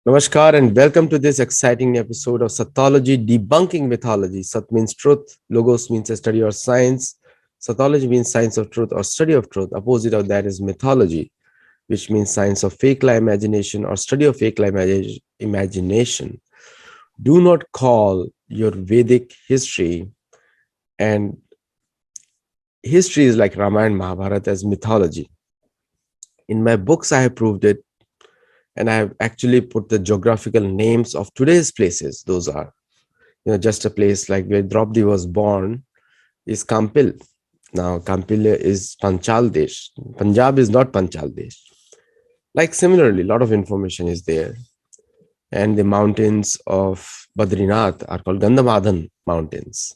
Namaskar and welcome to this exciting episode of Sattology, Debunking Mythology. Sat means truth, Logos means a study or science, Sattology means science of truth or study of truth. Opposite of that is mythology, which means science of fake lie imagination or study of fake lie imagination. Do not call your Vedic history, and history is like Ramayana Mahabharata, as mythology. In my books, I have proved it, and I have actually put the geographical names of today's places. Those are, just a place like where Draupadi was born is Kampil. Now, Kampil is Panchal Desh. Punjab is not Panchal Desh. Like similarly, a lot of information is there. And the mountains of Badrinath are called Gandhamadhan Mountains.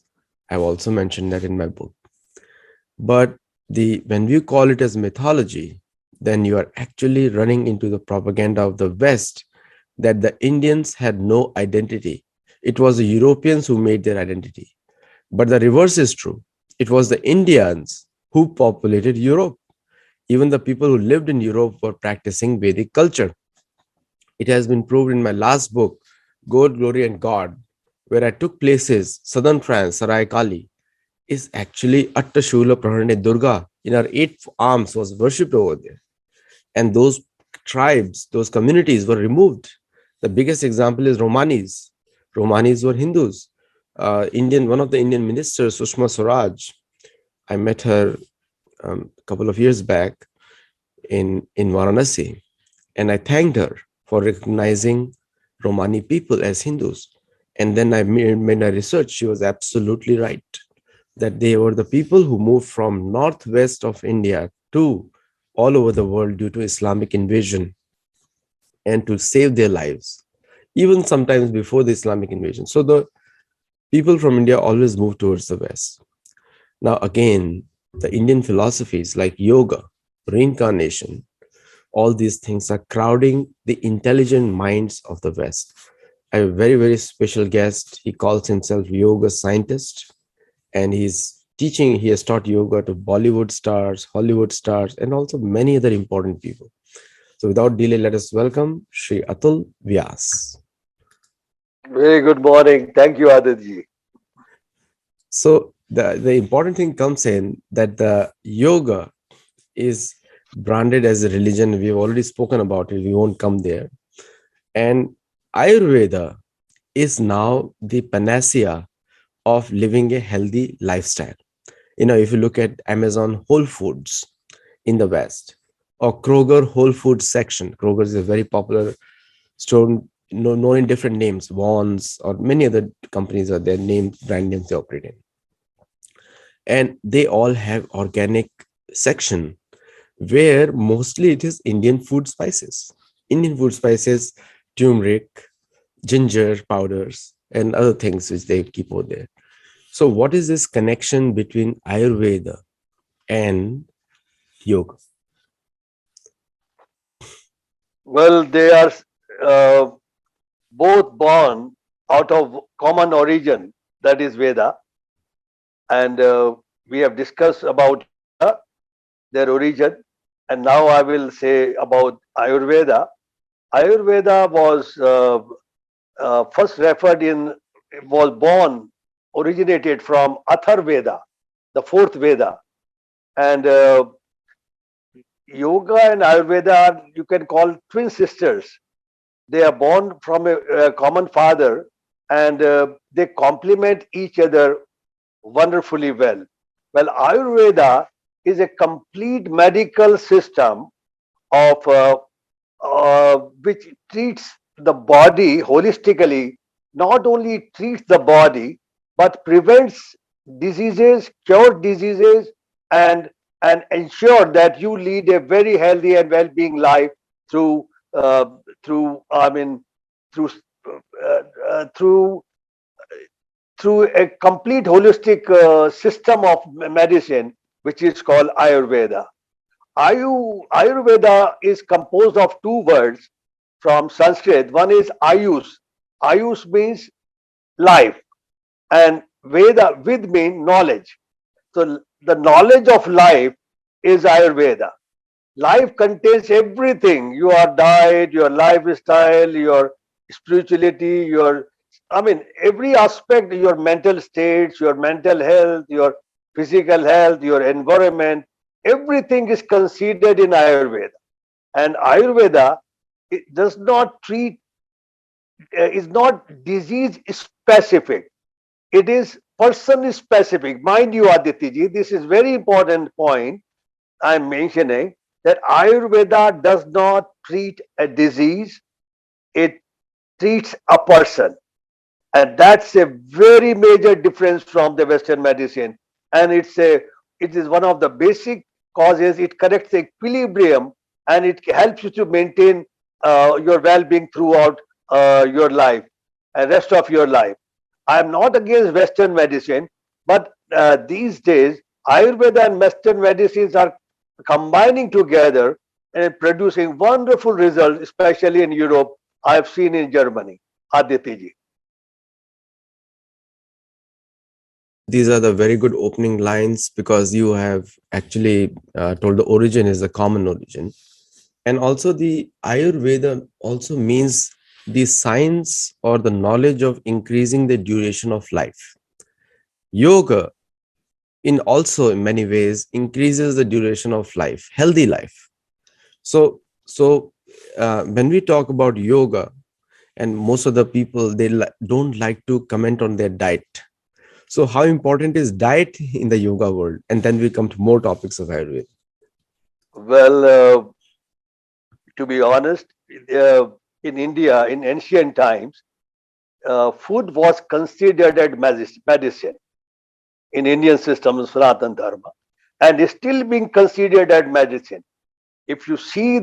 I've also mentioned that in my book. But when we call it as mythology, then you are actually running into the propaganda of the West that the Indians had no identity. It was the Europeans who made their identity. But the reverse is true. It was the Indians who populated Europe. Even the people who lived in Europe were practicing Vedic culture. It has been proved in my last book, God, Glory and God, where I took places, southern France, Sarai Kali, is actually Attashula Praharane Durga. In her 8 arms was worshipped over there. And those tribes, those communities were removed. The biggest example is Romanis. Romanis were Hindus. One of the Indian ministers, Sushma Swaraj, I met her a couple of years back in Varanasi, and I thanked her for recognizing Romani people as Hindus. And then I made my research. She was absolutely right that they were the people who moved from northwest of India to all over the world due to Islamic invasion and to save their lives, even sometimes before the Islamic invasion. So the people from India always move towards the West. Now, again, the Indian philosophies like yoga, reincarnation, all these things are crowding the intelligent minds of the West. I have a very, very special guest. He calls himself yoga scientist, and he has taught yoga to Bollywood stars, Hollywood stars, and also many other important people. So without delay, let us welcome Shri Atul Vyas. Very good morning. Thank you, Aditji. So the important thing comes in that the yoga is branded as a religion. We've already spoken about it. We won't come there. And Ayurveda is now the panacea of living a healthy lifestyle. If you look at Amazon Whole Foods in the West or Kroger Whole Foods section, Kroger is a very popular store known in different names, Vons or many other companies are their brand names they operate in. And they all have organic section where mostly it is Indian food spices, turmeric, ginger powders, and other things which they keep over there. So what is this connection between Ayurveda and yoga? Well, they are uh, both born out of common origin, that is Veda, and we have discussed about their origin, and now I will say about Ayurveda. Ayurveda was first referred in, was born, originated from Atharveda, the fourth Veda, and Yoga and Ayurveda are, you can call, twin sisters. They are born from a common father, and they complement each other wonderfully well. Well, Ayurveda is a complete medical system of which treats the body holistically. Not only treats the body, but prevents diseases, cure diseases, and ensure that you lead a very healthy and well-being life through through I mean through uh, uh, through through a complete holistic system of medicine, which is called Ayurveda. Ayurveda is composed of two words from Sanskrit. One is Ayus. Ayus means life, and Veda, Vid means knowledge. So the knowledge of life is Ayurveda. Life contains everything: your diet, your lifestyle, your spirituality, your, I mean, every aspect, your mental states, your mental health, your physical health, your environment, everything is considered in Ayurveda. And Ayurveda, it does not treat, is not disease specific. It is person specific. Mind you, Aditya, this is very important point I'm mentioning, that Ayurveda does not treat a disease, it treats a person. And that's a very major difference from the Western medicine. And it is one of the basic causes. It corrects the equilibrium and it helps you to maintain your well-being throughout your life and rest of your life. I'm not against Western medicine, but these days Ayurveda and Western medicines are combining together and producing wonderful results, especially in Europe. I've seen in Germany. Aditya. These are the very good opening lines, because you have actually told the origin is the common origin. And also the Ayurveda also means the science or the knowledge of increasing the duration of life. Yoga in also in many ways increases the duration of life, healthy life. So when we talk about yoga, and most of the people, they don't like to comment on their diet. So how important is diet in the yoga world? And then we come to more topics of Ayurveda. Well, to be honest, uh, in India, in ancient times, food was considered as medicine in Indian systems, Sanatana Dharma, and is still being considered as medicine. If you see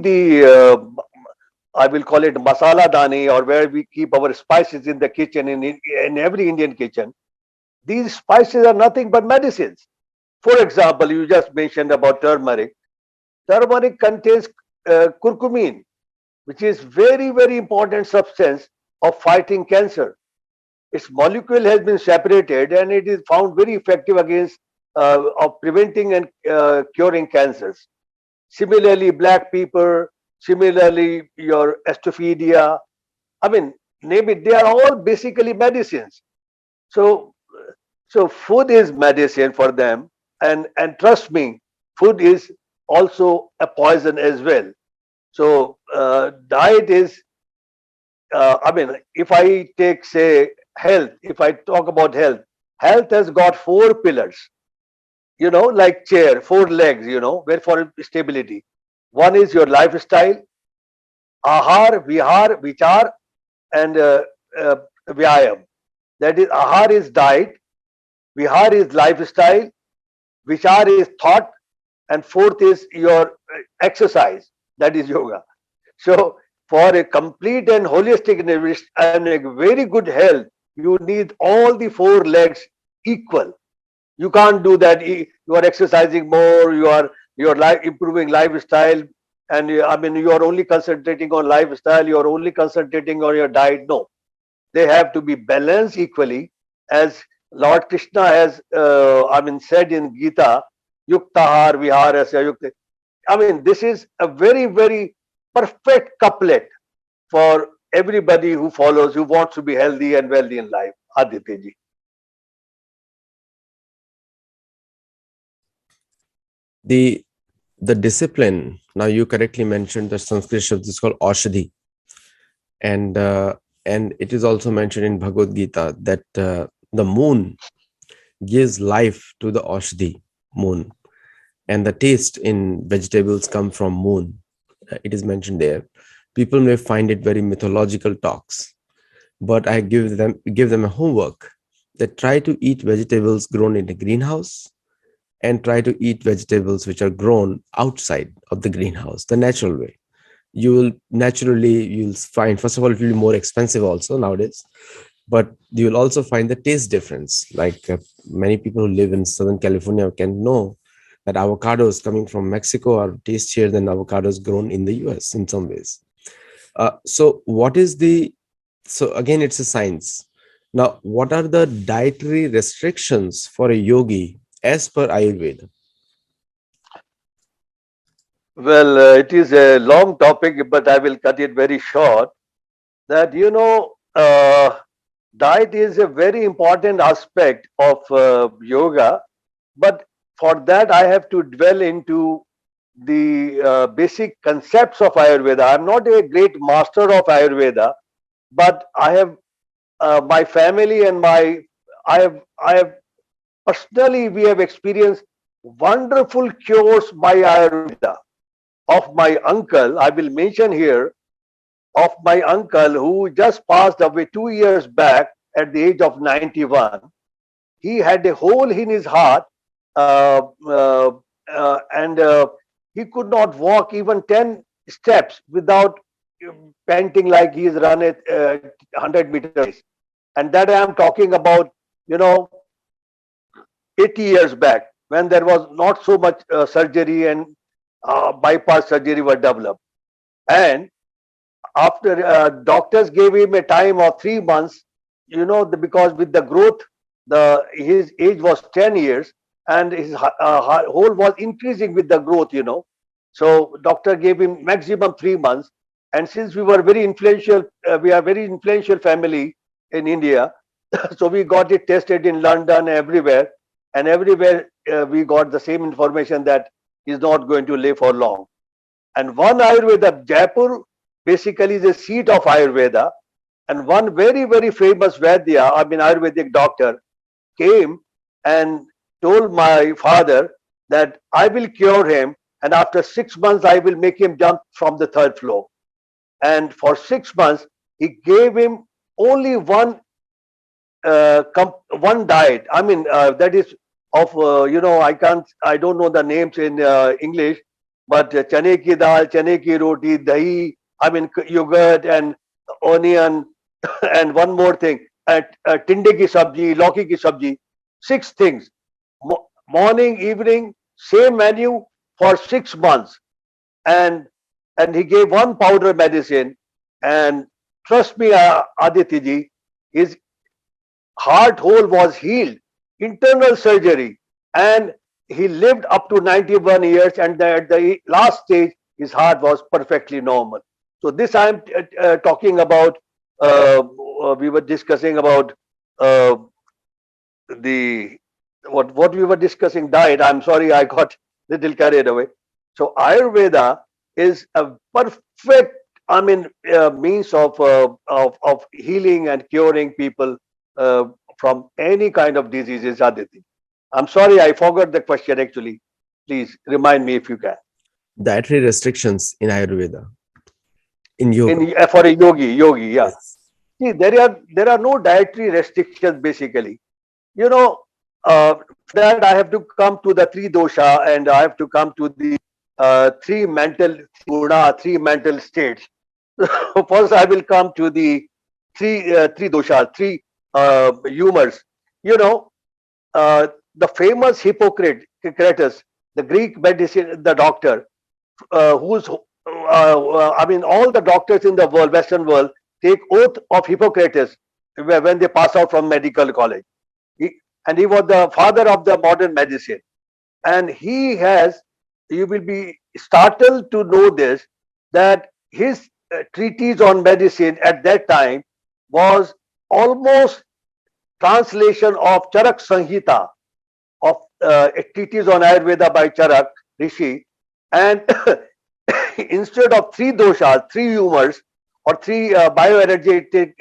I will call it masala dani, or where we keep our spices in the kitchen, in every Indian kitchen, these spices are nothing but medicines. For example, you just mentioned about turmeric. Turmeric contains curcumin, which is very, very important substance of fighting cancer. Its molecule has been separated and it is found very effective against of preventing and curing cancers. Similarly, black pepper, similarly your astrophidia, I mean, name it, they are all basically medicines. So, so food is medicine for them, and trust me, food is also a poison as well. So diet is, I mean, if I take, say, health, if I talk about health, health has got four pillars, like chair, four legs, where for stability. One is your lifestyle, ahar, vihar, vichar, and vyayam. That is, ahar is diet, vihar is lifestyle, vichar is thought, and fourth is your exercise, that is yoga. So, for a complete and holistic and a very good health, you need all the four legs equal. You can't do that. You are exercising more. You are improving lifestyle, and I mean you are only concentrating on lifestyle. You are only concentrating on your diet. No, they have to be balanced equally, as Lord Krishna has, I mean, said in Gita, "Yuktahar viharasya yukta." I mean, this is a very, very perfect couplet for everybody who follows, who wants to be healthy and wealthy in life. Aditya ji. The the discipline. Now you correctly mentioned the Sanskrit Shabd is called Aushadhi, and it is also mentioned in Bhagavad Gita that the moon gives life to the Aushadhi moon, and the taste in vegetables come from moon. It is mentioned there. People may find it very mythological talks, but I give them a homework that try to eat vegetables grown in a greenhouse, and try to eat vegetables which are grown outside of the greenhouse, the natural way. You'll find, first of all, it will be more expensive also nowadays, but you'll also find the taste difference. Like many people who live in Southern California can know that avocados coming from Mexico are tastier than avocados grown in the US in some ways. So again, it's a science. Now, what are the dietary restrictions for a yogi as per Ayurveda? Well, it is a long topic, but I will cut it very short. that diet is a very important aspect of yoga, but for that I have to dwell into the basic concepts of Ayurveda. I'm not a great master of Ayurveda, but I have my family and my I have personally we have experienced wonderful cures by Ayurveda of my uncle. I will mention here of my uncle who just passed away 2 years back at the age of 91. He had a hole in his heart, uh, uh, and he could not walk even 10 steps without panting like he's run a 100-meter race. And that I am talking about, you know, 80 years back when there was not so much surgery and bypass surgery were developed. And after doctors gave him a time of 3 months, because with the growth, his age was 10 years and his hole was increasing with the growth, so doctor gave him maximum 3 months. And since we were very influential, we are very influential family in India. So we got it tested in London, everywhere, and everywhere we got the same information that he's not going to live for long. And one Ayurveda, Jaipur basically is the seat of Ayurveda. And one very, very famous Vaidya, I mean Ayurvedic doctor, came and told my father that I will cure him, and after 6 months I will make him jump from the third floor. And for 6 months, he gave him only one diet. I mean, that is of I don't know the names in English, but chane ki dal, chane ki roti, dahi. I mean, yogurt and onion, and one more thing, tinde ki sabji, lauki ki sabji. 6 things, morning, evening, same menu for 6 months. And and he gave one powder medicine, and trust me, Aditya ji, his heart hole was healed, internal surgery, and he lived up to 91 years, and at the last stage his heart was perfectly normal. So this I am talking about. We were discussing about uh, the what we were discussing, diet. I'm sorry, I got little carried away. So Ayurveda is a perfect, I mean, means of healing and curing people uh, from any kind of diseases. Aditi, I'm sorry, I forgot the question actually. Please remind me if you can. Dietary restrictions in Ayurveda, in yoga. In for a yogi, yeah. Yes. See, there are no dietary restrictions basically. You know, for that I have to come to the three dosha, and I have to come to the three mental guna, three mental states. First, I will come to the three dosha, three humors. You know, the famous Hippocrates, the Greek medicine, the doctor, I mean, all the doctors in the world, Western world, take oath of Hippocrates when they pass out from medical college. He, and he was the father of the modern medicine. And you will be startled to know this, that his treatise on medicine at that time was almost translation of Charak Sanhita, of a treatise on Ayurveda by Charak Rishi. And instead of three doshas, three humors, or three bioenergetic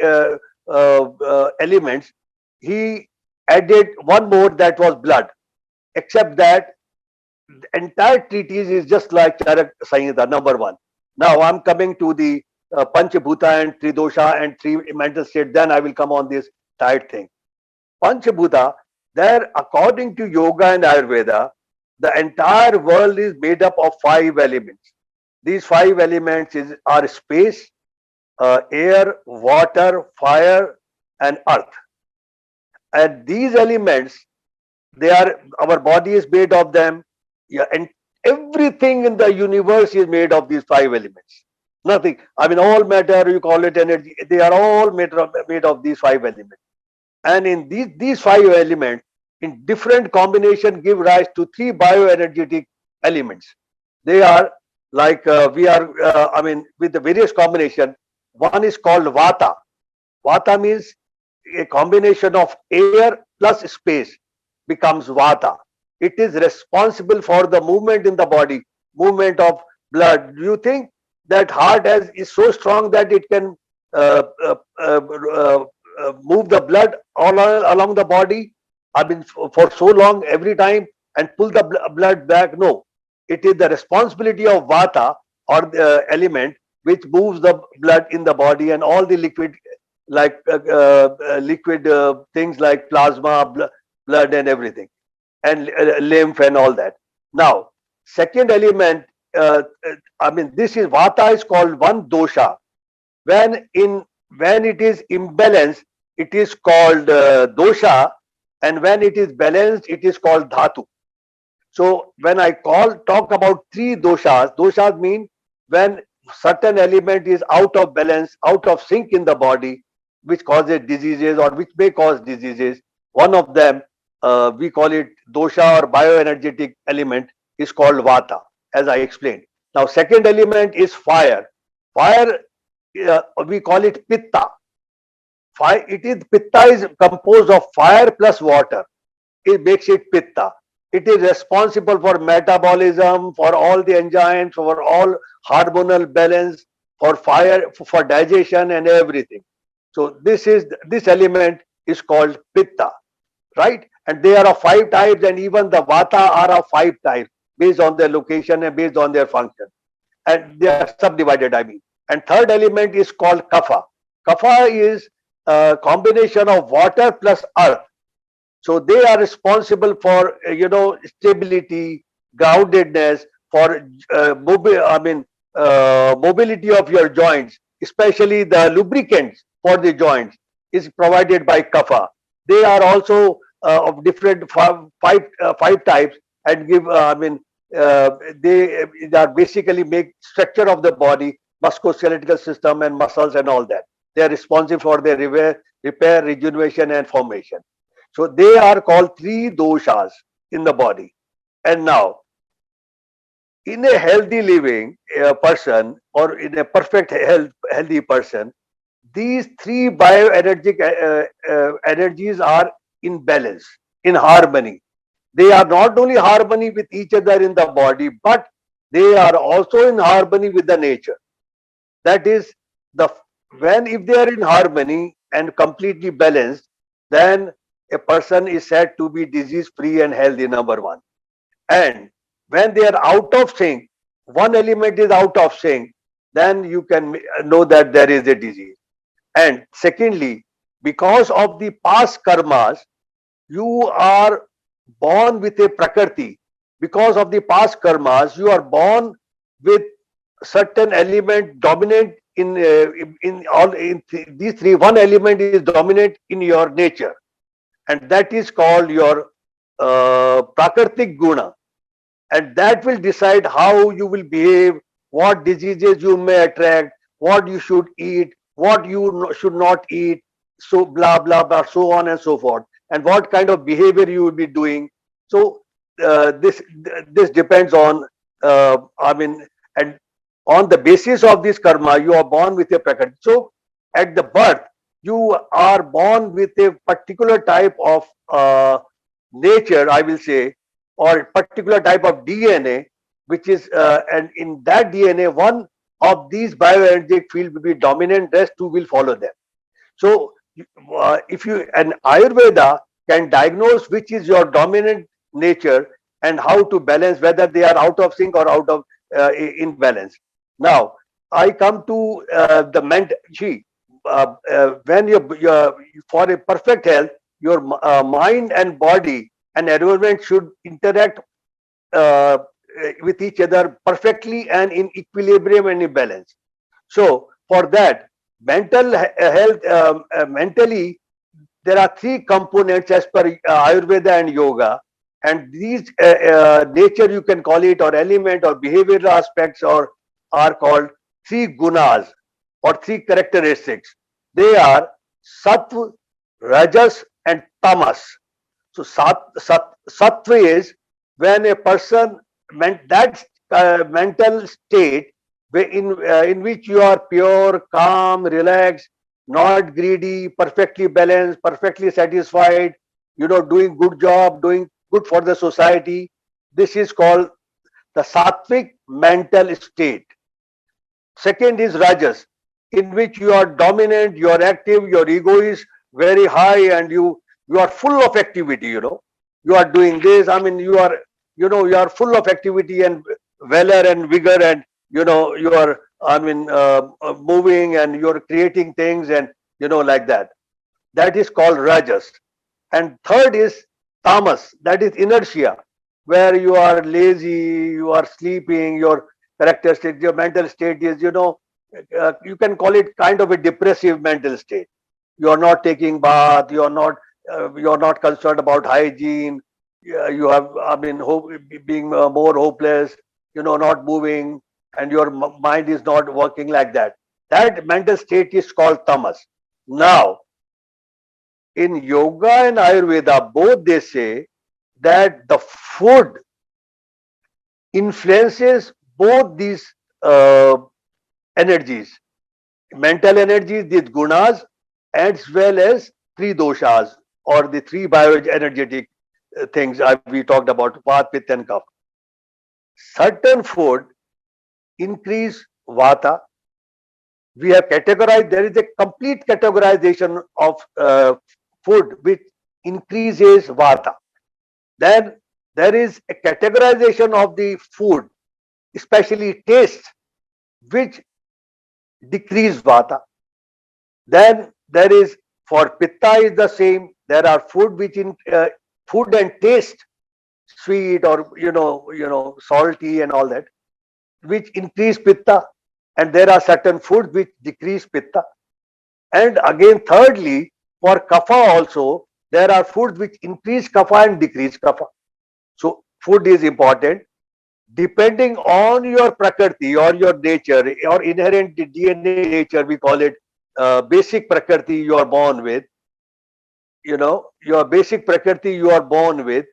elements, he added one more, that was blood. Except that the entire treatise is just like Charak Samhita, number one. Now I'm coming to the Panchabhuta and Tridosha and three mental state. Then I will come on this diet thing. Panchabhuta, there, according to Yoga and Ayurveda, the entire world is made up of five elements. These five elements are space, air, water, fire, and earth. And these elements, they are, our body is made of them. Yeah, and everything in the universe is made of these five elements. Nothing, I mean, all matter, you call it energy, they are all made of these five elements. And in these five elements, in different combination, give rise to three bioenergetic elements. They are like, we are, I mean, with the various combination, one is called Vata. Vata means a combination of air plus space becomes Vata. It is responsible for the movement in the body, movement of blood. Do you think that heart is so strong that it can uh, uh, uh, uh, move the blood along the body? I mean, for so long, every time, and pull the blood back? No, it is the responsibility of Vata, or the element which moves the blood in the body, and all the liquid, like liquid things like plasma, blood, and everything, and lymph and all that. Now, second element, I mean, this is Vata is called one dosha. When in when it is imbalanced, it is called dosha, and when it is balanced, it is called dhatu. So when I talk about three doshas, doshas mean when certain element is out of balance, out of sync in the body, which causes diseases or which may cause diseases. One of them, we call it dosha or bioenergetic element, is called vata, as I explained. Now, second element is fire. Fire, we call it pitta. Fire, pitta is composed of fire plus water. It makes it pitta. It is responsible for metabolism, for all the enzymes, for all hormonal balance, for fire, for digestion and everything. So this element is called pitta, right? And they are of five types, and even the vata are of five types based on their location and based on their function. And they are subdivided, I mean. And third element is called kapha. Kapha is a combination of water plus earth. So they are responsible for stability, groundedness, for mobility of your joints, especially the lubricants for the joints is provided by kapha. They are also of different five types, and give uh, they are basically make structure of the body, musculoskeletal system and muscles and all that. They are responsible for their repair, rejuvenation and formation. So they are called three doshas in the body. And now, in a healthy living person, or in a perfect healthy person, these three bioenergetic energies are in balance, in harmony. They are not only harmony with each other in the body, but they are also in harmony with the nature. That is, the when if they are in harmony and completely balanced, then a person is said to be disease free and healthy, number one. And when they are out of sync, one element is out of sync, then you can know that there is a disease. And secondly, because of the past karmas, you are born with a prakriti. Because of the past karmas, you are born with certain element dominant in these three. One element is dominant in your nature, and that is called your prakritic guna, and that will decide how you will behave, what diseases you may attract, what you should eat, what you should not eat, so blah blah blah, so on and so forth, and what kind of behavior you will be doing. So this depends on and on the basis of this karma, you are born with a prakriti. So at the birth, you are born with a particular type of nature, I will say, or particular type of DNA, which is and in that DNA, one of these bioenergetic field will be dominant, rest two will follow them. So if you an Ayurveda can diagnose which is your dominant nature and how to balance, whether they are out of sync or out of in balance. Now I come to the when you're for a perfect health, your mind and body and environment should interact uh, with each other perfectly and in equilibrium and in balance. So for that, health, mentally, there are three components as per Ayurveda and Yoga, and these nature, you can call it, or element or behavioral aspects, or are called three gunas or three characteristics. They are sattva, rajas, and tamas. So sattva is when a person that mental state in which you are pure, calm, relaxed, not greedy, perfectly balanced, perfectly satisfied, doing good job, doing good for the society. This is called the sattvic mental state. Second is rajas, in which you are dominant, you are active, your ego is very high, and you are full of activity. You are doing this. I mean, you are full of activity and valor and vigor, and you are, I mean, moving, and you are creating things, and like that. That is called rajas. And third is tamas, that is inertia, where you are lazy, you are sleeping, your characteristic, your mental state is, you can call it kind of a depressive mental state. You are not taking bath, you are not concerned about hygiene, you have, I mean, being more hopeless, not moving, and your mind is not working like that. That mental state is called tamas. Now, in yoga and Ayurveda, both they say that the food influences both these uh, energies, mental energies, these gunas, as well as three doshas, or the three bioenergetic things we talked about, Vata, Pitta, and Kapha. Certain food increase Vata. We have categorized, there is a complete categorization of food which increases Vata. Then there is a categorization of the food, especially taste, which decrease Vata. Then there is, for Pitta is the same. There are food which in food and taste, sweet, or salty and all that, which increase Pitta, and there are certain foods which decrease Pitta. And again, thirdly, for Kapha also, there are foods which increase Kapha and decrease Kapha. So food is important. Depending on your prakriti or your nature or inherent DNA nature, we call it basic prakriti you are born with. Your basic prakriti you are born with.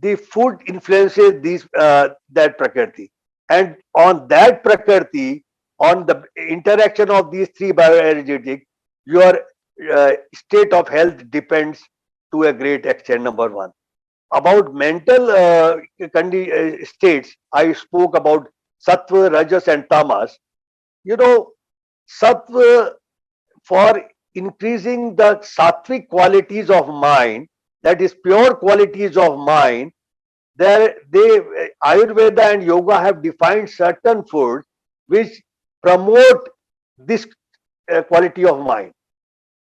The food influences these that prakriti, and on that prakriti, on the interaction of these three bioenergetic, your state of health depends to a great extent. Number one. About mental states, I spoke about sattva, rajas, and tamas. You know, sattva, for increasing the sattvic qualities of mind, that is pure qualities of mind, there they Ayurveda and yoga have defined certain foods which promote this quality of mind,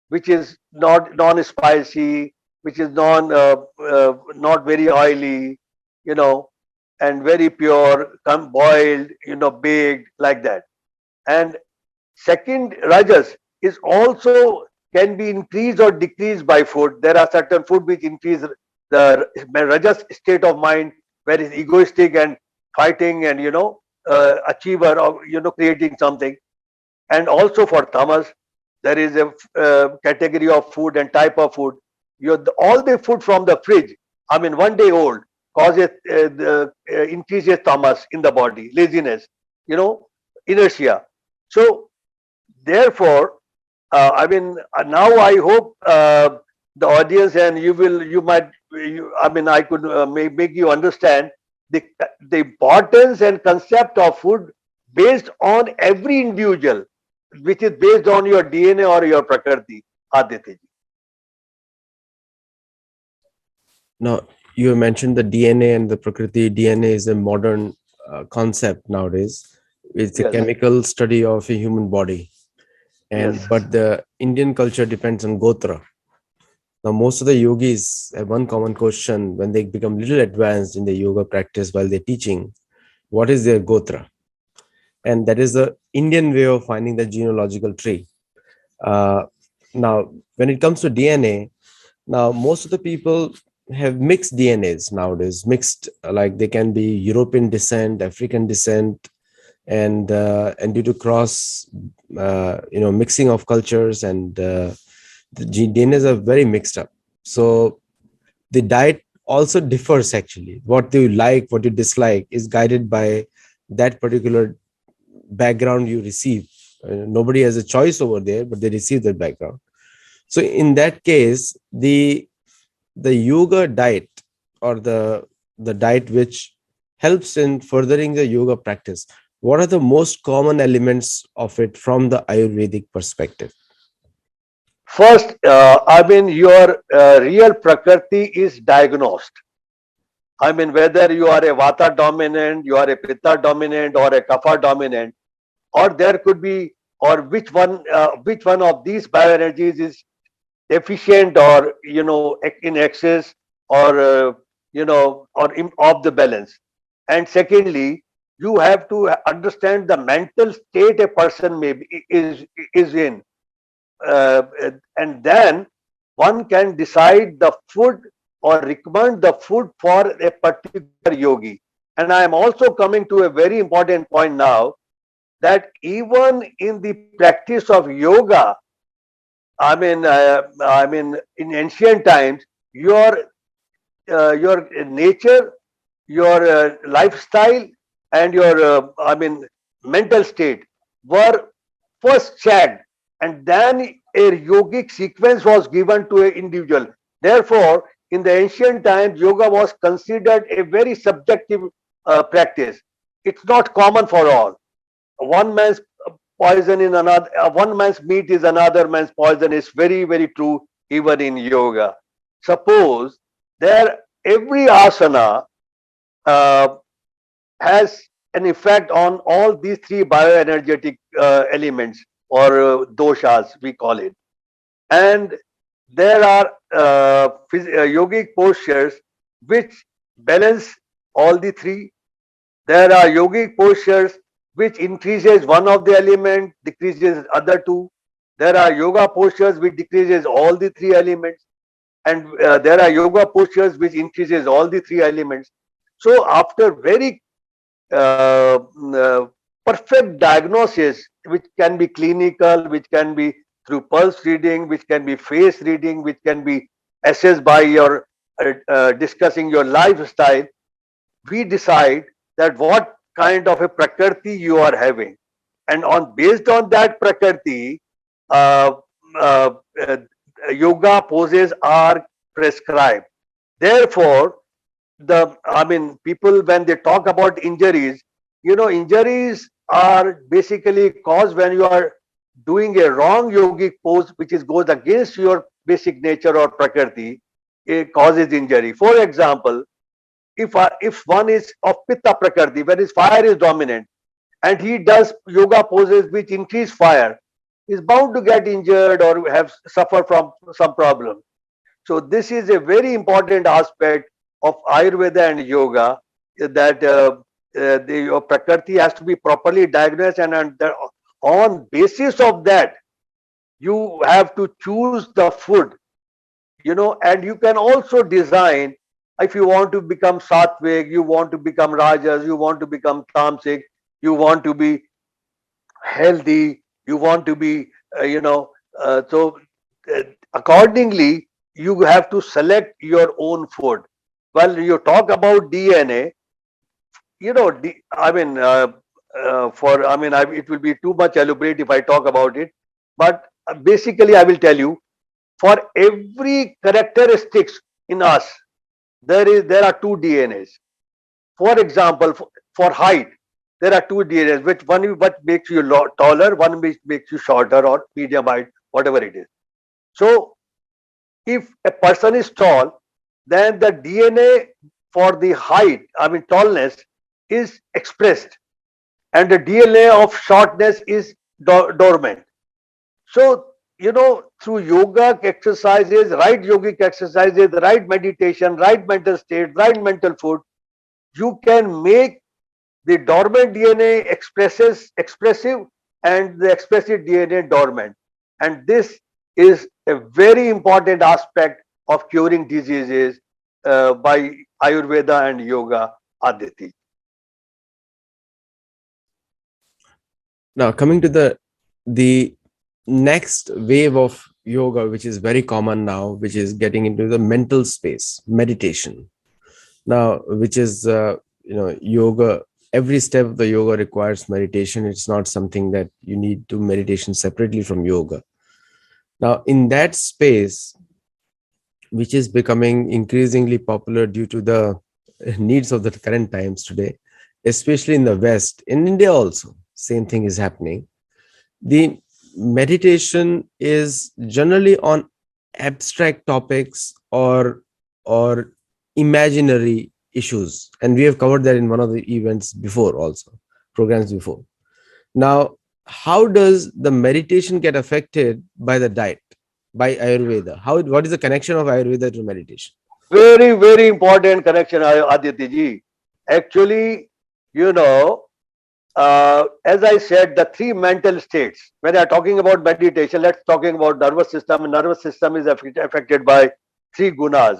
which is not non-spicy, which is not very oily, you know, and very pure, boiled, baked, like that. And second, rajas is also can be increased or decreased by food. There are certain food which increase the rajas state of mind, where is egoistic and fighting and achiever, or creating something. And also for tamas, there is a category of food and type of food. All the food from the fridge, I mean 1 day old, causes increases tamas in the body, laziness, inertia. So therefore, now I hope the audience, and I mean, I could make you understand the the importance and concept of food based on every individual, which is based on your DNA or your prakriti, Aditya. Now, you mentioned the DNA and the Prakriti. DNA is a modern concept nowadays. It's a Yes, chemical study of a human body, and yes, but the Indian culture depends on Gotra. Now, most of the yogis have one common question when they become little advanced in the yoga practice while they're teaching: what is their Gotra? And that is the Indian way of finding the genealogical tree. Uh, Now, when it comes to DNA, now most of the people have mixed DNAs nowadays. Mixed, like they can be European descent, African descent, and due to cross, mixing of cultures, and the DNAs are very mixed up. So the diet also differs actually. What you like, what you dislike is guided by that particular background you receive. Nobody has a choice over there, but they receive that background. So in that case, the yoga diet, or the diet which helps in furthering the yoga practice, what are the most common elements of it from the Ayurvedic perspective? First, I mean, your real Prakriti is diagnosed. I mean, whether you are a Vata dominant, you are a Pitta dominant, or a Kapha dominant, or there could be, or which one of these bioenergies is deficient, or in excess, or off the balance. And secondly, you have to understand the mental state a person is in, uh, and then one can decide the food or recommend the food for a particular yogi. And I am also coming to a very important point now, that even in the practice of yoga, I mean, in ancient times, your nature, your lifestyle, and your mental state were first checked, and then a yogic sequence was given to an individual. Therefore, in the ancient times, yoga was considered a very subjective practice. It's not common for all. One man's poison in another, one man's meat is another man's poison, is very, very true even in yoga. Suppose there, every asana uh, has an effect on all these three bioenergetic elements, or doshas we call it. And there are yogic postures which balance all the three. There are yogic postures which increases one of the element, decreases other two. There are yoga postures which decreases all the three elements, and there are yoga postures which increases all the three elements. So after very perfect diagnosis, which can be clinical, which can be through pulse reading, which can be face reading, which can be assessed by your discussing your lifestyle, we decide that what kind of a prakriti you are having, and on based on that prakriti, uh, uh, uh, yoga poses are prescribed. Therefore, people, when they talk about injuries, injuries are basically caused when you are doing a wrong yogic pose, which is goes against your basic nature or prakriti. It causes injury. For example, if one is of pitta prakriti, when his fire is dominant, and he does yoga poses which increase fire, is bound to get injured or have suffer from some problem. So this is a very important aspect of Ayurveda and yoga, that your prakriti has to be properly diagnosed, and on basis of that, you have to choose the food. And you can also design, if you want to become sattvic, you want to become rajas, you want to become tamasic, you want to be healthy, you want to be so accordingly you have to select your own food. Well, you talk about DNA, I mean, for I mean, it will be too much elaborate if I talk about it, but basically I will tell you, for every characteristics in us, there are two DNAs. For example, for height, there are two DNAs, which one what makes you taller, one which makes you shorter or medium height, whatever it is. So if a person is tall, then the DNA for the height, tallness, is expressed, and the DNA of shortness is dormant. So, through yoga exercises, right yogic exercises, right meditation, right mental state, right mental food, you can make the dormant DNA expressive, and the expressive DNA dormant. And this is a very important aspect of curing diseases by Ayurveda and yoga, Aditi. Now, coming to the next wave of yoga, which is very common now, which is getting into the mental space, meditation. Now, which is yoga every step of the yoga requires meditation. It's not something that you need to meditation separately from yoga. Now, in that space, which is becoming increasingly popular due to the needs of the current times today, especially in the West, in India also, same thing is happening. The meditation is generally on abstract topics or imaginary issues, and we have covered that in one of the events before also, programs before. Now, how does the meditation get affected by the diet, by Ayurveda? What is the connection of Ayurveda to meditation? Very, very important connection, Aditya ji. Actually, you know, as I said, the three mental states. When I am talking about meditation, let's talking about nervous system. Nervous system is affected by three gunas.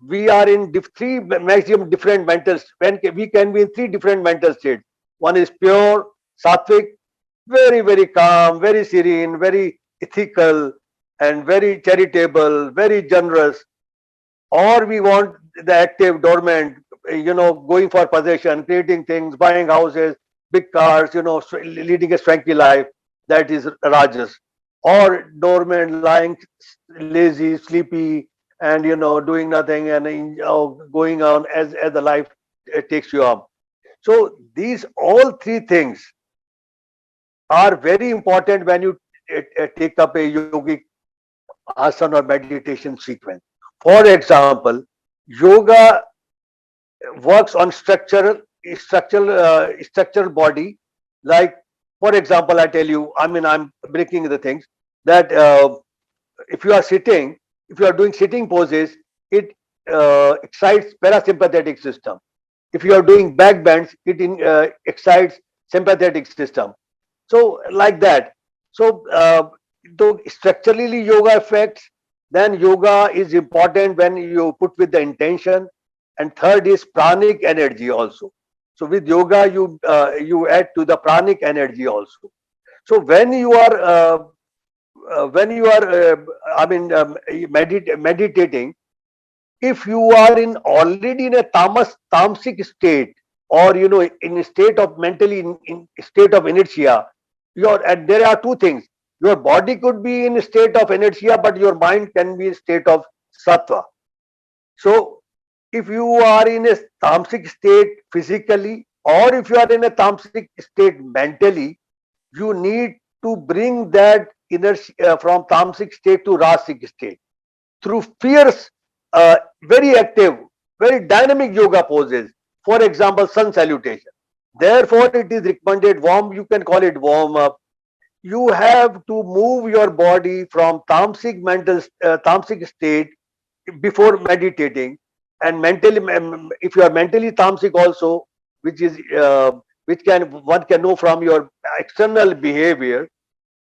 We are in three maximum different mental. When we can be in three different mental states. One is pure, sattvic, very, very calm, very serene, very ethical, and very charitable, very generous. Or we want the active, dormant, going for possession, creating things, buying houses, big cars, leading a swanky life. That is rajas. Or dormant, lying, lazy, sleepy, and doing nothing and going on as the life takes you on. So these all three things are very important when you take up a yogic asana or meditation sequence. For example, yoga works on structural body. Like, for example, I tell you, I mean, I'm breaking the things that if you are sitting, if you are doing sitting poses, it excites parasympathetic system. If you are doing back bends, it excites sympathetic system. So like that. So though structurally yoga affects, then yoga is important when you put with the intention. And third is pranic energy also. So with yoga you add to the pranic energy also. So when you are meditating, if you are in already in a tamasic state, or in a state of mentally in state of inertia, and there are two things. Your body could be in a state of inertia, but your mind can be in state of sattva. So if you are in a tamasic state physically, or if you are in a tamasic state mentally, you need to bring that inertia from tamasic state to rasic state through fierce, very active, very dynamic yoga poses. For example, sun salutation. Therefore, it is recommended warm. You can call it warm up. You have to move your body from tamasic state before meditating, and mentally, if you are mentally tamasic also, which is which can one can know from your external behavior.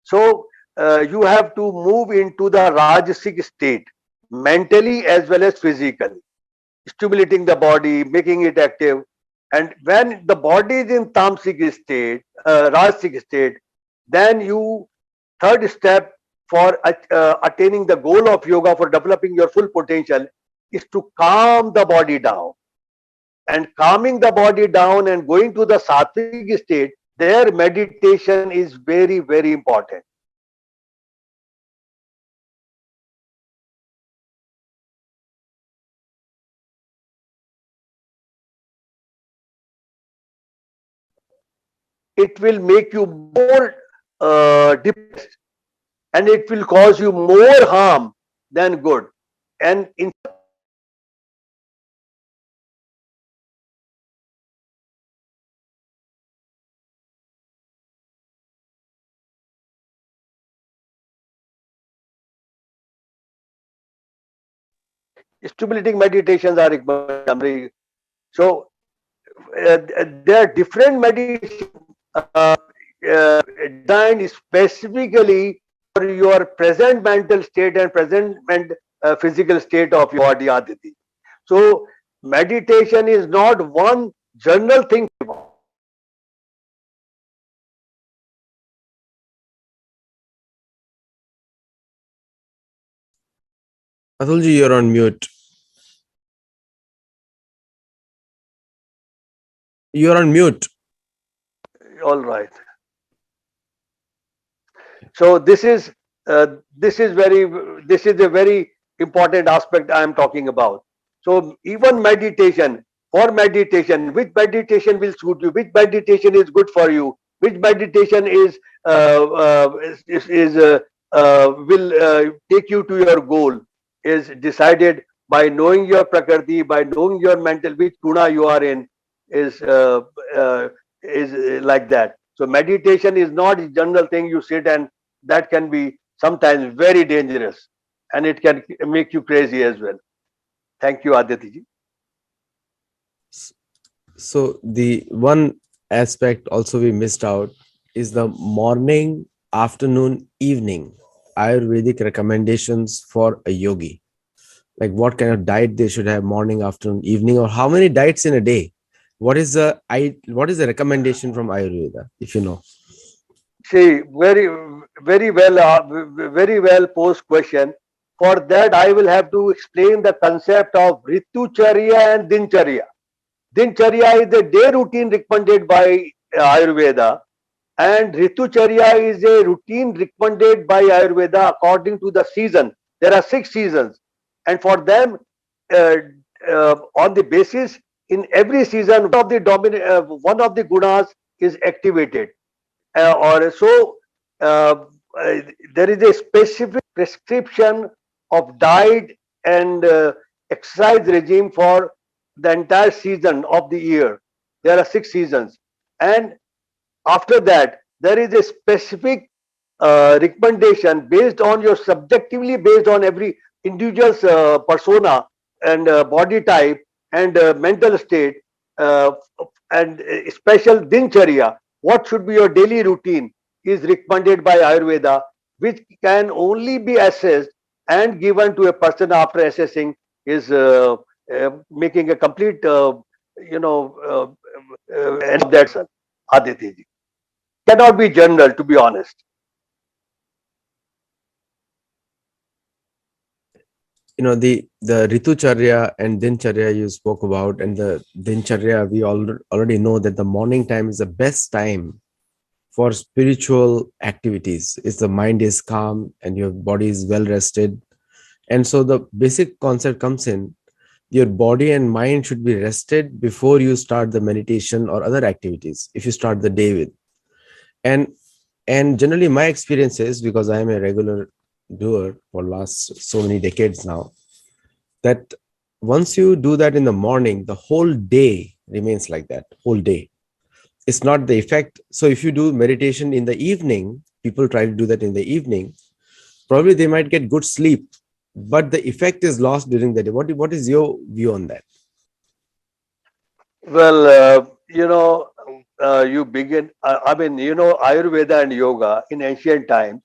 So you have to move into the rajasic state mentally as well as physically, stimulating the body, making it active. And when the body is in tamasic state, rajasic state, then you third step for attaining the goal of yoga, for developing your full potential, is to calm the body down. And calming the body down and going to the sattvic state, their meditation is very, very important. It will make you more depressed, and it will cause you more harm than good. And in stimulating meditations are recommended. So there are different meditation designed specifically for your present mental state and present physical state of your body, Aditi. So meditation is not one general thing. Atulji, you're on mute. You're on mute. All right. So this is a very important aspect I am talking about. So even meditation, for meditation, which meditation will suit you, which meditation is good for you, which meditation is will take you to your goal, is decided by knowing your prakriti, by knowing your mental, which guna you are in, is uh, like that. So meditation is not a general thing you sit, and that can be sometimes very dangerous, and it can make you crazy as well. Thank you, Aditi. S- So the one aspect also we missed out is the morning, afternoon, evening Ayurvedic recommendations for a yogi. Like what kind of diet they should have morning, afternoon, evening, or how many diets in a day. What is the recommendation from Ayurveda, if you know? See, very well posed question. For that, I will have to explain the concept of Ritucharya and Dincharya. Dincharya is the day routine recommended by Ayurveda, and Ritucharya is a routine recommended by Ayurveda according to the season. There are 6 seasons, and for them, uh, on the basis, in every season, one of the gunas is activated, or so uh, uh, there is a specific prescription of diet and exercise regime for the entire season of the year. There are 6 seasons, and after that there is a specific recommendation based on your subjectively, based on every individual's persona and body type and mental state, uh, and special dincharya, what should be your daily routine, is recommended by Ayurveda, which can only be assessed and given to a person after assessing is making a complete you know and of that, sir. Aditi ji, cannot be general, to be honest. You know, the Ritucharya and Dincharya you spoke about, and the Dincharya, we already know that the morning time is the best time for spiritual activities. Is the mind is calm and your body is well rested. And so the basic concept comes in, your body and mind should be rested before you start the meditation or other activities, if you start the day with. And and generally my experience is, because I am a regular doer for last so many decades now, that once you do that in the morning, the whole day remains like that whole day. It's not the effect. So if you do meditation in the evening, people try to do that in the evening, probably they might get good sleep, but the effect is lost during the day. What is your view on that? Well, you begin. I mean, Ayurveda and yoga in ancient times,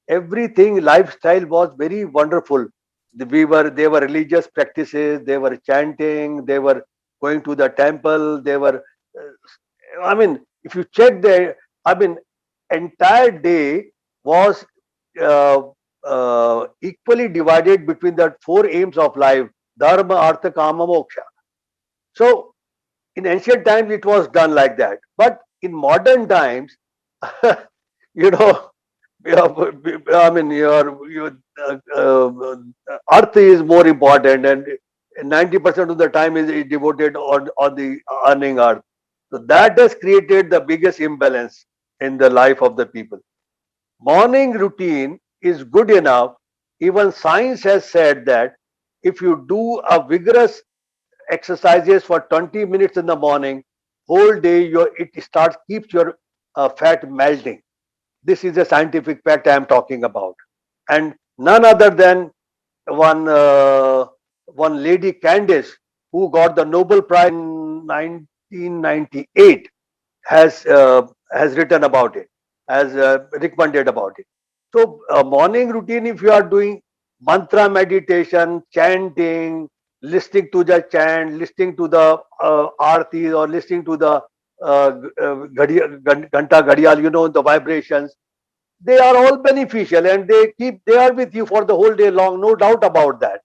everything lifestyle was very wonderful. They were religious practices. They were chanting. They were going to the temple. They were. I mean, if you check the, I mean, entire day was uh, equally divided between the four aims of life: dharma, artha, kama, moksha. So in ancient times it was done like that, but in modern times, you know I mean, your earth is more important, and 90% of the time is devoted on the earning earth. So that has created the biggest imbalance in the life of the people. Morning routine is good enough. Even science has said that if you do a vigorous exercises for 20 minutes in the morning, whole day it starts keeps your fat melting. This is a scientific fact I am talking about, and none other than one one lady Candice, who got the Nobel Prize in 1998, has written about it, has recommended about it. So morning routine, if you are doing mantra meditation, chanting, listening to the chant, listening to the aarti, or listening to the ganta ghadial, the vibrations, they are all beneficial, and they are with you for the whole day long, no doubt about that.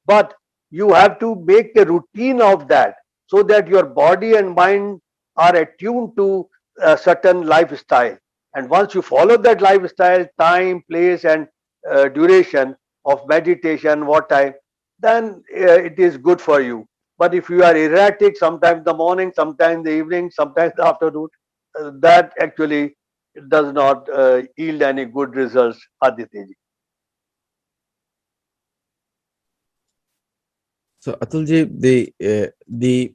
But you have to make a routine of that, so that your body and mind are attuned to a certain lifestyle. And once you follow that lifestyle, time, place, and duration of meditation, what time, then it is good for you. But if you are erratic, sometimes in the morning, sometimes in the evening, sometimes in the afternoon, that actually does not yield any good results, Aditya. So Atulji, the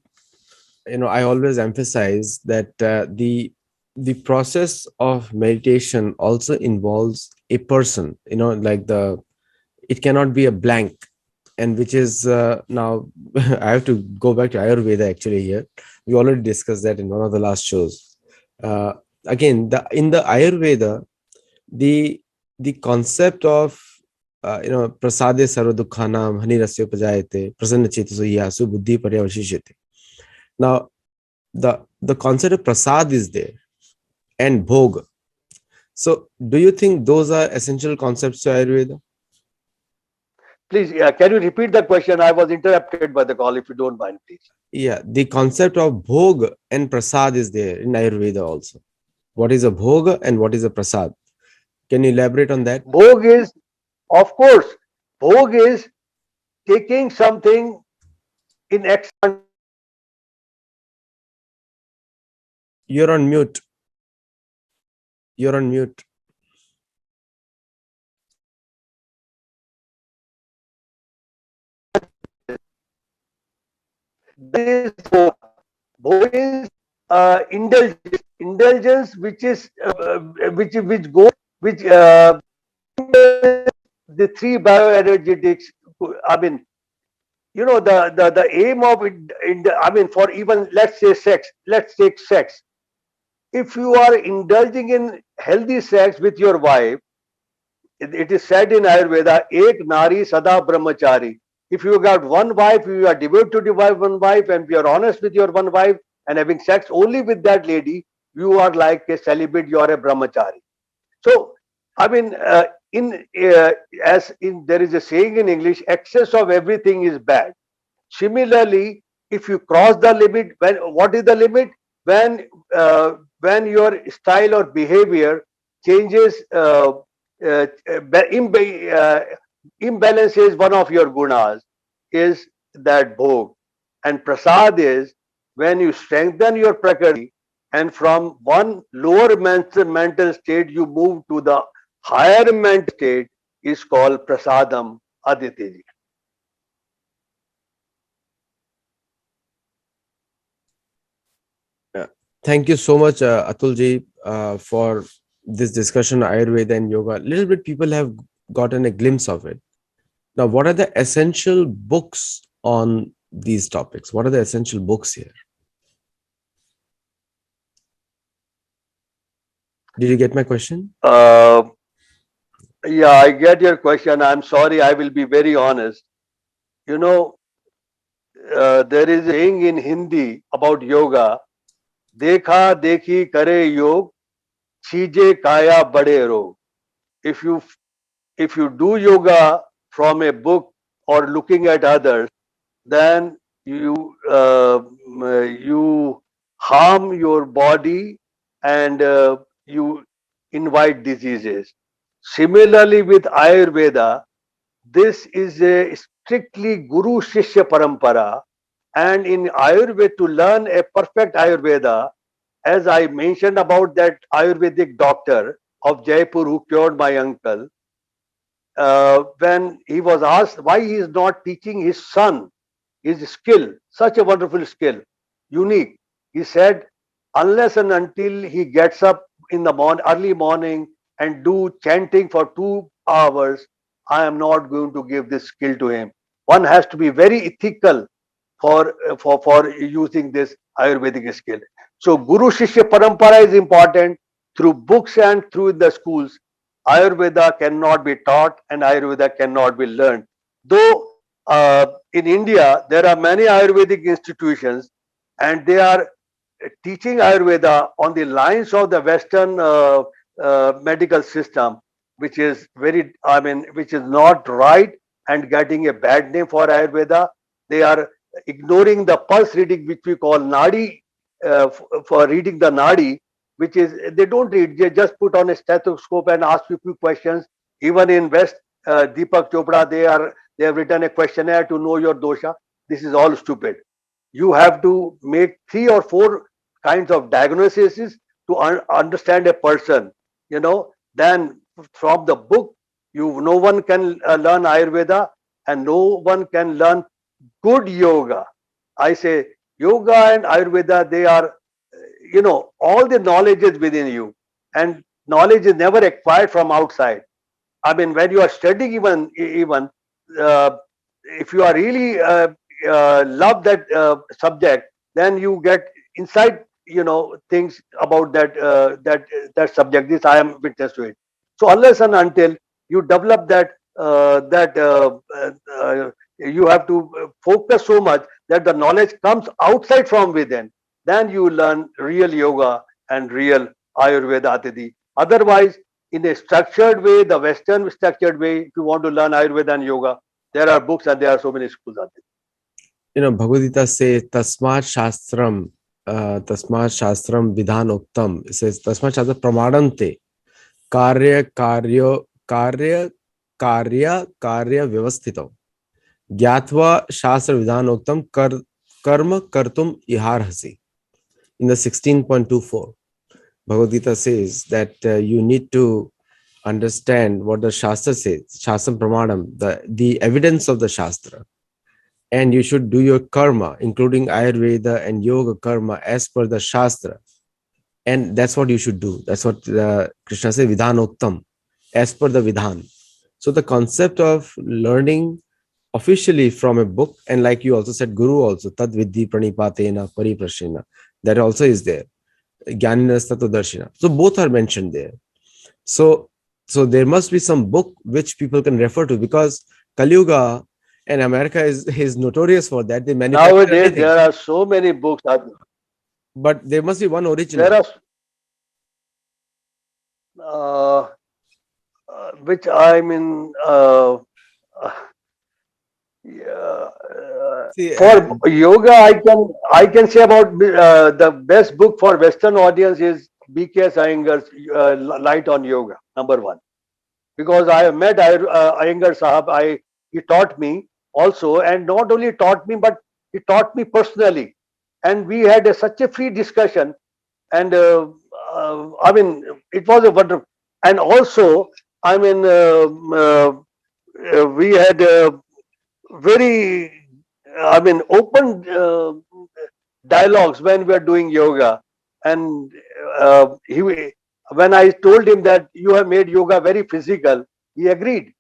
I always emphasize that the process of meditation also involves a person. Like it cannot be a blank, and which is now I have to go back to Ayurveda actually here. We already discussed that in one of the last shows. Uh, Again, in the Ayurveda, the the concept of prasade sarvadukhanam hanirasya upajayate prasanna chetiso yasu buddhi paryavashishyate. Now the concept of prasad is there, and bhog. So do you think those are essential concepts to Ayurveda? Please, can you repeat the question? I was interrupted by the call. If you don't mind, please. Yeah, the concept of bhog and prasad is there in Ayurveda also. What is a bhog and what is a prasad? Can you elaborate on that? Bhog is, of course, Bhog is taking something in excellent. You're on mute. You're on mute. That is Bhog. Bhog is indulgence, which is which goes which the three bioenergetics. I mean, the aim of it. I mean, for even let's say sex. Let's take sex. If you are indulging in healthy sex with your wife, it is said in Ayurveda, Ek Nari Sada Brahmachari. If you got one wife, you are devoted to the one wife, and you are honest with your one wife and having sex only with that lady, you are like a celibate, you are a brahmachari. So, I mean, in as in there is a saying in English, excess of everything is bad. Similarly, if you cross the limit, what is the limit? When your style or behavior changes, imbalances one of your gunas, is that bhog. And prasad is when you strengthen your prakriti, and from one lower mental state you move to the higher mental state, is called prasadam, Aditya. Yeah. Thank you so much, Atulji, for this discussion on Ayurveda and yoga. A little bit people have gotten a glimpse of it. Now, what are the essential books on these topics? What are the essential books here? Did you get my question? Yeah, I get your question. I'm sorry, I will be very honest. You know, there is a saying in Hindi about yoga, Dekha dekhi kare yog, chije kaya bade rog. If you if you do yoga from a book or looking at others, then you harm your body, and you invite diseases. Similarly, with Ayurveda, this is a strictly Guru Shishya Parampara. And in Ayurveda, to learn a perfect Ayurveda, as I mentioned about that Ayurvedic doctor of Jaipur who cured my uncle, when he was asked why he is not teaching his son his skill, such a wonderful skill, unique, he said, unless and until he gets up in the early morning and do chanting for 2 hours, I am not going to give this skill to him. One has to be very ethical for using this Ayurvedic skill. So Guru Shishya Parampara is important. Through books and through the schools, Ayurveda cannot be taught and Ayurveda cannot be learned. Though in India there are many Ayurvedic institutions, and they are teaching Ayurveda on the lines of the Western medical system, which is which is not right and getting a bad name for Ayurveda. They are ignoring the pulse reading, which we call nadi, for reading the nadi. which is they don't read. They just put on a stethoscope and ask you few questions. Even in West, Deepak Chopra, they have written a questionnaire to know your dosha. This is all stupid. You have to make three or four kinds of diagnoses to understand a person. Then from the book, no one can learn Ayurveda, and no one can learn good yoga. I say yoga and Ayurveda, they are, all the knowledge is within you, and knowledge is never acquired from outside. I mean, when you are studying, even uh, if you are really love that subject, then you get inside, things about that subject. This I am witness to it. So unless and until you develop that, you have to focus so much that the knowledge comes outside from within. Then you learn real yoga and real Ayurveda, Atiti. Otherwise, in a structured way, the Western structured way, if you want to learn Ayurveda and yoga, there are books and there are so many schools out there. Bhagavad Gita says, Tasmat Shastram Vidhanoktam. It says, Tasmat Shastra Pramadante. Karya Karya Karya Karya Karya Vyavasthito. Gyatva Shastra Vidhanoktam Karma Kartum Iharhasi. In the 16.24, Bhagavad Gita says that you need to understand what the Shastra says, Shastra Pramadam, the evidence of the Shastra. And you should do your karma, including Ayurveda and yoga karma, as per the Shastra. And that's what you should do. That's what Krishna says, Vidhanoktam, as per the Vidhan. So the concept of learning officially from a book, and like you also said, Guru also, Tad Vidhi Pranipatena Pariprashena, that also is there. Jnaninas Tattvadarshina. So both are mentioned there. So there must be some book which people can refer to, because Kali Yuga and America is notorious for that. They manufacture Nowadays, everything. there are so many books out there. But there must be one original. There are, which I mean, yeah, See, for yoga, I can say about the best book for Western audience is B.K.S. Iyengar's Light on Yoga, number one. Because I have met Iyengar Sahab, he taught me also, and not only taught me, but he taught me personally, and we had such a free discussion, and I mean, it was a wonderful, and also, I mean, we had very, I mean, open dialogues when we are doing yoga, and when I told him that you have made yoga very physical, he agreed.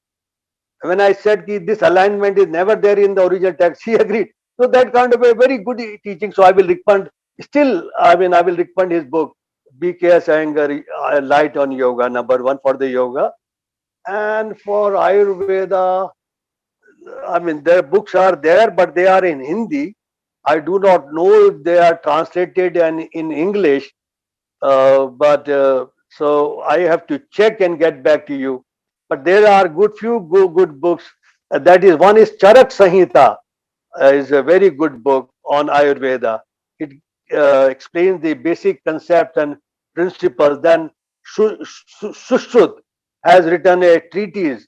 When I said that this alignment is never there in the original text, he agreed. So that kind of a very good teaching. So I will recommend. Still, I mean, I will recommend his book, B.K.S. Iyengar, Light on Yoga, number one for the yoga, and for Ayurveda. I mean, their books are there, but they are in Hindi. I do not know if they are translated and in English, but so I have to check and get back to you. But there are good books. That is, one is Charak Samhita, is a very good book on Ayurveda. It explains the basic concepts and principles. Then Sushrut has written a treatise.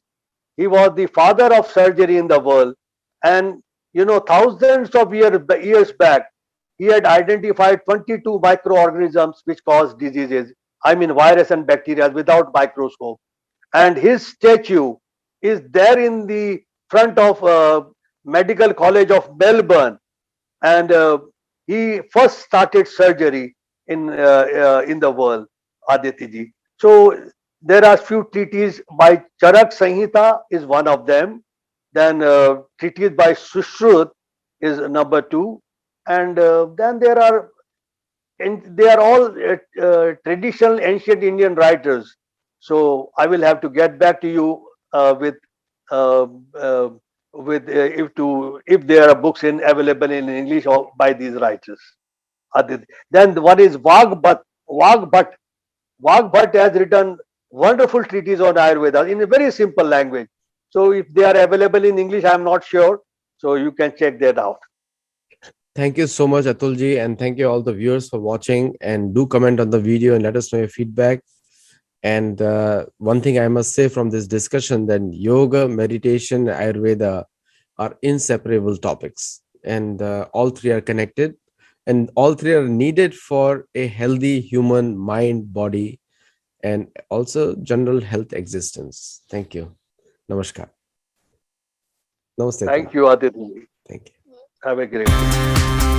He was the father of surgery in the world, and thousands of years back, he had identified 22 microorganisms which cause diseases. I mean, virus and bacteria without microscope. And his statue is there in the front of Medical College of Melbourne, and he first started surgery in the world, Aditya. So there are few treatises by Charak Samhita is one of them. Then treatise by Sushrut is number two, and then there are, and they are all traditional ancient Indian writers. So I will have to get back to you uh, uh, if there are books available in English or by these writers. Then one is Vagbhat. Vagbhat. Vagbhat has written wonderful treatise on Ayurveda in a very simple language. So if they are available in English, I am not sure. So you can check that out. Thank you so much, Atulji, and thank you all the viewers for watching. And do comment on the video and let us know your feedback. And one thing I must say from this discussion, that yoga, meditation, Ayurveda are inseparable topics, and all three are connected, and all three are needed for a healthy human mind, body, and also general health existence. Thank you. Namaskar. Namaste, Thank Atulji. you, Aditi. Thank you. Have a great day.